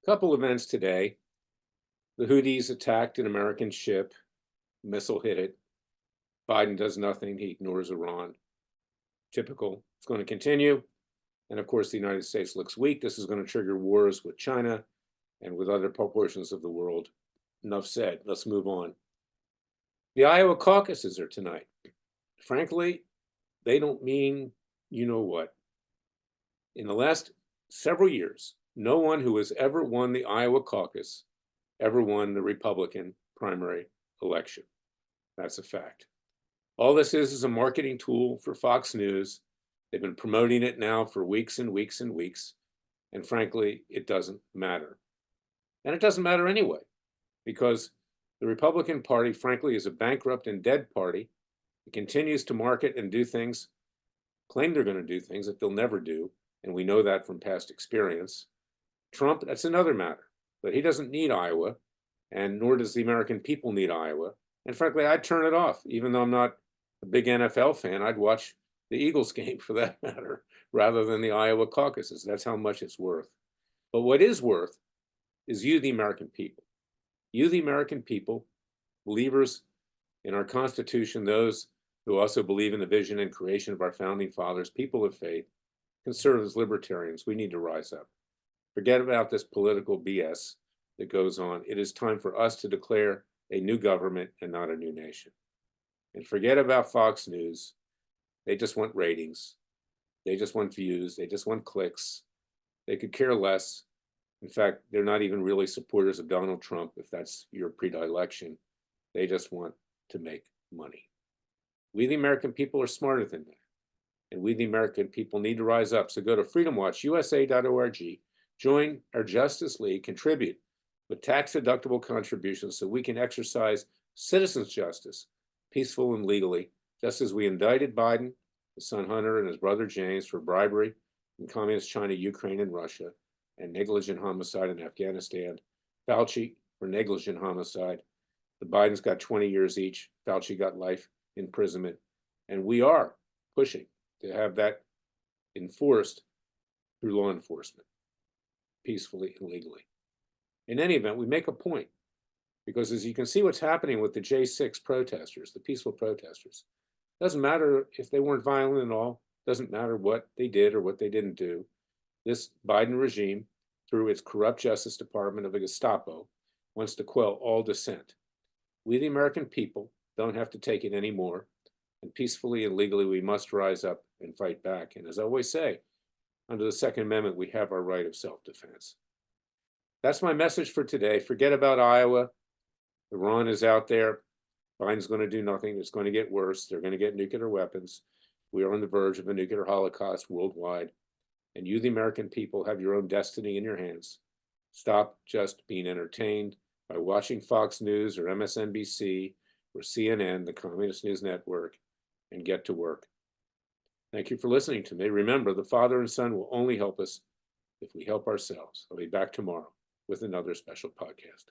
Couple events today. The Houthis attacked an American ship, missile hit it. Biden does nothing, he ignores Iran. Typical. It's going to continue. And of course, the United States looks weak. This is going to trigger wars with China and with other portions of the world. Enough said. Let's move on. The Iowa caucuses are tonight. Frankly, they don't mean you know what. In the last several years, no one who has ever won the Iowa caucus ever won the Republican primary election. That's a fact. All this is a marketing tool for Fox News. They've been promoting it now for weeks and weeks and weeks. And frankly, it doesn't matter. And it doesn't matter anyway, because the Republican Party, frankly, is a bankrupt and dead party. It continues to market and do things, claim they're going to do things that they'll never do. And we know that from past experience. Trump, that's another matter. But he doesn't need Iowa, and nor does the American people need Iowa. And frankly, I'd turn it off. Even though I'm not a big NFL fan, I'd watch the Eagles game for that matter, rather than the Iowa caucuses. That's how much it's worth. But what is worth is you, the American people. You, the American people, believers in our Constitution, those who also believe in the vision and creation of our founding fathers, people of faith, conservatives, libertarians, we need to rise up. Forget about this political BS that goes on. It is time for us to declare a new government and not a new nation. And forget about Fox News. They just want ratings. They just want views. They just want clicks. They could care less. In fact, they're not even really supporters of Donald Trump, if that's your predilection. They just want to make money. We, the American people, are smarter than that. And we, the American people, need to rise up. So go to freedomwatchusa.org, join our Justice League, contribute with tax-deductible contributions so we can exercise citizens' justice, peaceful and legally, just as we indicted Biden, his son Hunter, and his brother James for bribery in communist China, Ukraine, and Russia, and negligent homicide in Afghanistan. Fauci for negligent homicide. The Bidens got 20 years each. Fauci got life imprisonment. And we are pushing to have that enforced through law enforcement, peacefully and legally. In any event, we make a point, because as you can see what's happening with the J6 protesters, the peaceful protesters, doesn't matter if they weren't violent at all, doesn't matter what they did or what they didn't do. This Biden regime, through its corrupt Justice Department of the Gestapo, wants to quell all dissent. We, the American people, don't have to take it anymore. And peacefully and legally, we must rise up and fight back. And as I always say, under the Second Amendment, we have our right of self-defense. That's my message for today. Forget about Iowa. Iran is out there. Biden's going to do nothing. It's going to get worse. They're going to get nuclear weapons. We are on the verge of a nuclear holocaust worldwide. And you, the American people, have your own destiny in your hands. Stop just being entertained by watching Fox News or MSNBC or CNN, the Communist News Network, and get to work. Thank you for listening to me. Remember, the Father and Son will only help us if we help ourselves. I'll be back tomorrow with another special podcast.